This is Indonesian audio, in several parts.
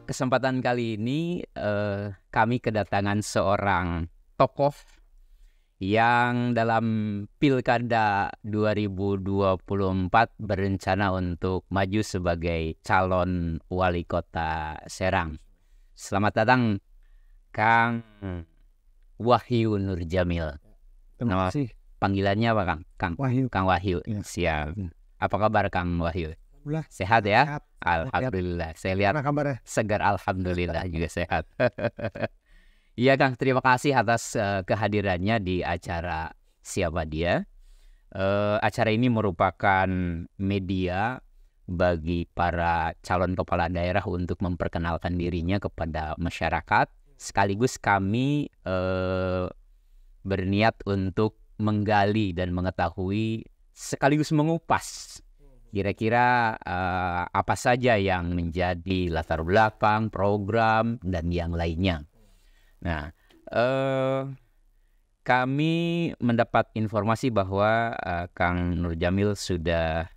kesempatan kali ini kami kedatangan seorang tokoh yang dalam Pilkada 2024 berencana untuk maju sebagai calon wali kota Serang. Selamat datang Kang Wahyu Nurjamil. Terima kasih. Panggilannya apa Kang? Wahyu. Kang Wahyu. Ya. Siap. Apa kabar Kang Wahyu? Alhamdulillah. Sehat ya? Sehat. Alhamdulillah. Saya lihat Apa kabarnya? segar, alhamdulillah juga sehat. Iya Kang, terima kasih atas kehadirannya di acara Siapa Dia. Acara ini merupakan media bagi para calon kepala daerah untuk memperkenalkan dirinya kepada masyarakat. Sekaligus kami berniat untuk menggali dan mengetahui sekaligus mengupas kira-kira apa saja yang menjadi latar belakang, program, dan yang lainnya. Nah, kami mendapat informasi bahwa Kang Nurjamil sudah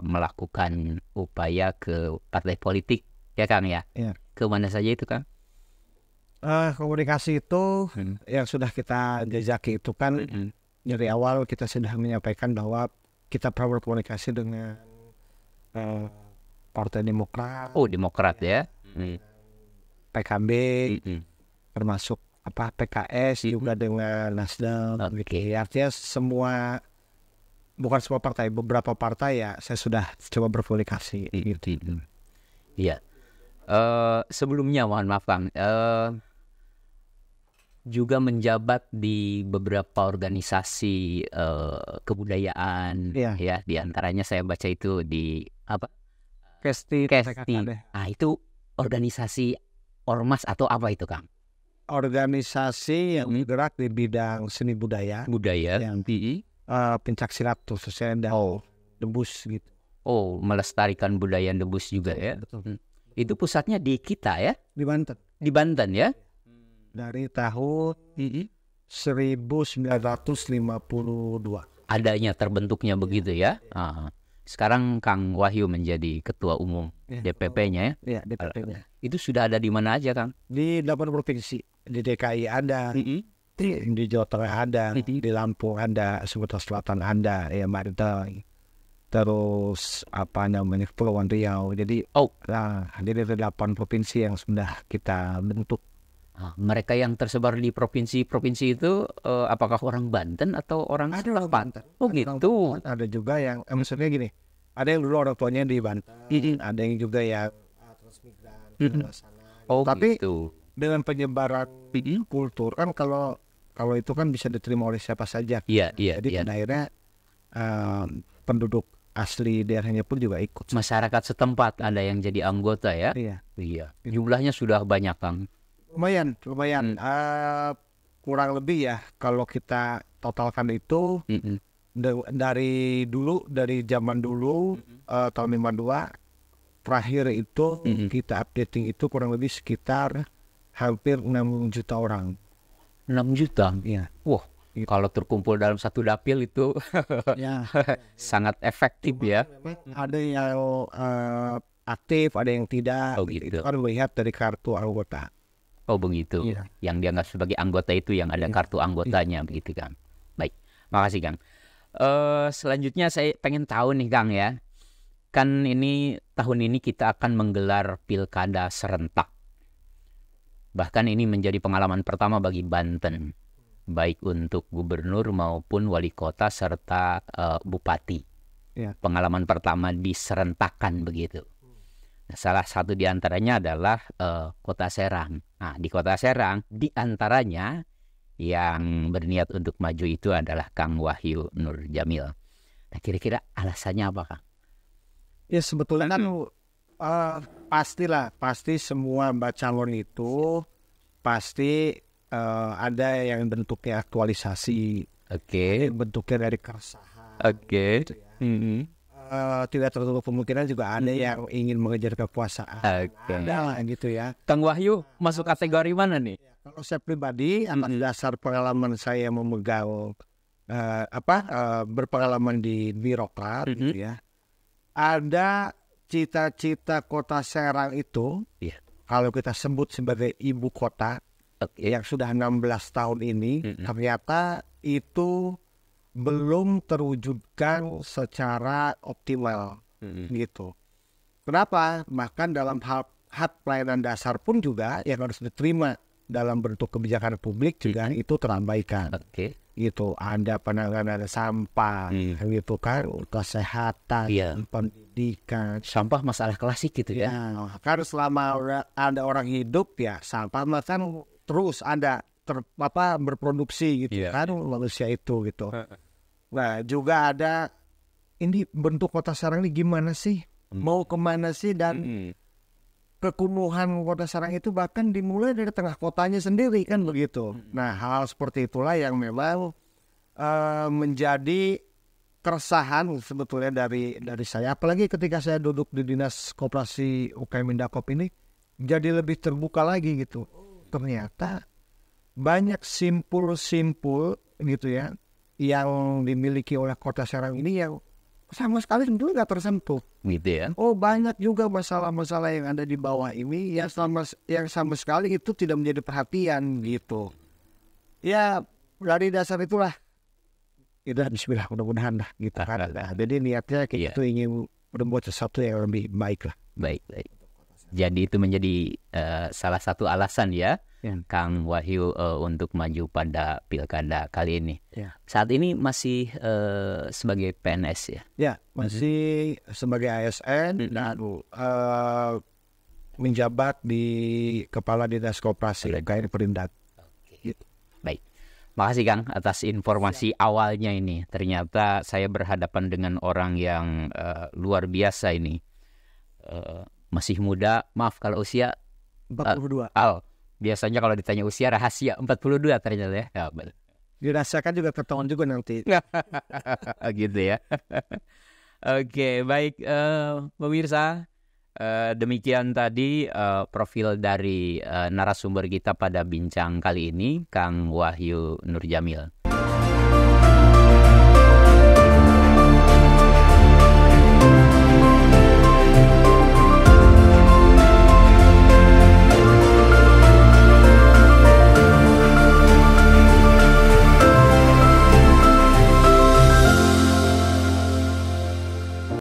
melakukan upaya ke partai politik, ya Kang ya? Ya. Ke mana saja itu Kang? Komunikasi itu yang sudah kita jajaki itu kan dari awal kita sudah menyampaikan bahwa kita pernah berkomunikasi dengan Partai Demokrat, Oh, Demokrat ya? PKB, termasuk PKS juga dengan Nasdem. Oke. Artinya bukan semua partai, beberapa partai ya saya sudah coba berkomunikasi. Iya. Sebelumnya mohon maaf Kang, juga menjabat di beberapa organisasi kebudayaan, Iya. ya. Di antaranya saya baca itu di Kesti. itu organisasi ormas atau apa itu Kang? Organisasi yang bergerak di bidang seni budaya, yang pencak silat khususnya dan debus gitu. Oh, melestarikan budaya debus juga ya. Betul. Itu pusatnya di kita ya, Di Banten. di Banten ya. Dari tahun 1952. Adanya terbentuknya begitu ya. Sekarang Kang Wahyu menjadi ketua umum DPP-nya ya. Iya, DPP-nya. Itu sudah ada di mana aja Kang? Di 8 provinsi. Di DKI ada, di Jawa Tengah ada, di Lampung ada, Sumatera Selatan ada, ya Banten. Terus Kepulauan Riau. Jadi dari 8 provinsi yang sudah kita bentuk. Mereka yang tersebar di provinsi-provinsi itu apakah orang Banten atau orang Banten? Oh gitu. Ada juga yang maksudnya gini, ada yang dulu orang tuanya di Banten, ada yang juga yang transmigran ke sana. Oh tapi gitu. dengan penyebaran kultur kan kalau itu kan bisa diterima oleh siapa saja. Iya. Jadi pada akhirnya penduduk asli daerahnya pun juga ikut. Masyarakat setempat ada yang jadi anggota ya. Iya. Jumlahnya sudah banyak Kang. Lumayan. Kurang lebih ya kalau kita totalkan itu dari zaman dulu tahun 52 terakhir itu kita updating itu kurang lebih sekitar hampir 6 juta orang. 6 juta? Iya. Wah, kalau terkumpul dalam satu dapil itu Ya. sangat efektif ya. Ada yang aktif, ada yang tidak. Gitu. Itu kan melihat dari kartu anggota. Oh begitu. Iya. Yang dianggap sebagai anggota itu yang ada kartu anggotanya begitu Kang. Baik, makasih Kang. Selanjutnya saya pengen tahu nih Kang ya. Kan tahun ini kita akan menggelar pilkada serentak. Bahkan ini menjadi pengalaman pertama bagi Banten, baik untuk gubernur maupun wali kota serta bupati. Ya. Pengalaman pertama diserentakkan begitu. Nah, salah satu di antaranya adalah Kota Serang. Nah, di Kota Serang di antaranya yang berniat untuk maju itu adalah Kang Wahyu Nurjamil. Nah, kira-kira alasannya apa Kang? Ya sebetulnya kan pasti semua calon itu pasti ada yang bentuknya aktualisasi, bentuknya dari keresahan. Gitu ya. Tidak tertutup kemungkinan juga ada yang ingin mengejar kekuasaan. Ada gitu ya. Kang Wahyu masuk kategori mana nih? Kalau saya pribadi atas dasar pengalaman saya memegang berpengalaman di birokrat gitu ya. Ada cita-cita Kota Serang itu kalau kita sebut sebagai ibu kota yang sudah 16 tahun ini, ternyata itu belum terwujudkan secara optimal gitu. Kenapa? Bahkan dalam hak pelayanan dasar pun juga yang harus diterima dalam bentuk kebijakan publik juga itu terabaikan. Gitu, ada penanganan sampah, gitu kan, kesehatan, pendidikan. Sampah masalah klasik gitu ya. Kan selama ada orang hidup ya sampah kan terus ada berproduksi gitu kan manusia itu gitu. Nah juga ada ini bentuk kota Serang ini gimana sih? Mau kemana sih? Dan kekumuhan kota Serang itu bahkan dimulai dari tengah kotanya sendiri kan begitu. Nah hal seperti itulah yang memang menjadi keresahan sebetulnya dari saya. Apalagi ketika saya duduk di Dinas Koperasi UKM Indakop ini jadi lebih terbuka lagi gitu. Ternyata banyak simpul-simpul gitu ya yang dimiliki oleh kota Serang ini yang sama sekali sebetulnya nggak tersentuh gitu ya. Banyak juga masalah-masalah yang ada di bawah ini yang sama sekali itu tidak menjadi perhatian gitu. Ya dari dasar itulah kita bismillah mudah-mudahan lah gitu kan. Nah, jadi niatnya kita itu ingin berbuat sesuatu yang lebih baik lah. Baik. Jadi itu menjadi salah satu alasan ya Kang Wahyu untuk maju pada pilkada kali ini. Saat ini masih sebagai PNS ya? Ya, masih sebagai ASN dan menjabat di Kepala Dinas Koperasi UKM Perindak. Gitu. Baik. Makasih Kang atas informasi awalnya ini. Ternyata saya berhadapan dengan orang yang luar biasa ini. Masih muda, maaf kalau usia 42. Biasanya kalau ditanya usia rahasia 42 ternyata ya. Dirasakan juga ketahuan juga nanti. Gitu ya. Oke, baik pemirsa. Demikian tadi profil dari narasumber kita pada bincang kali ini, Kang Wahyu Nurjamil.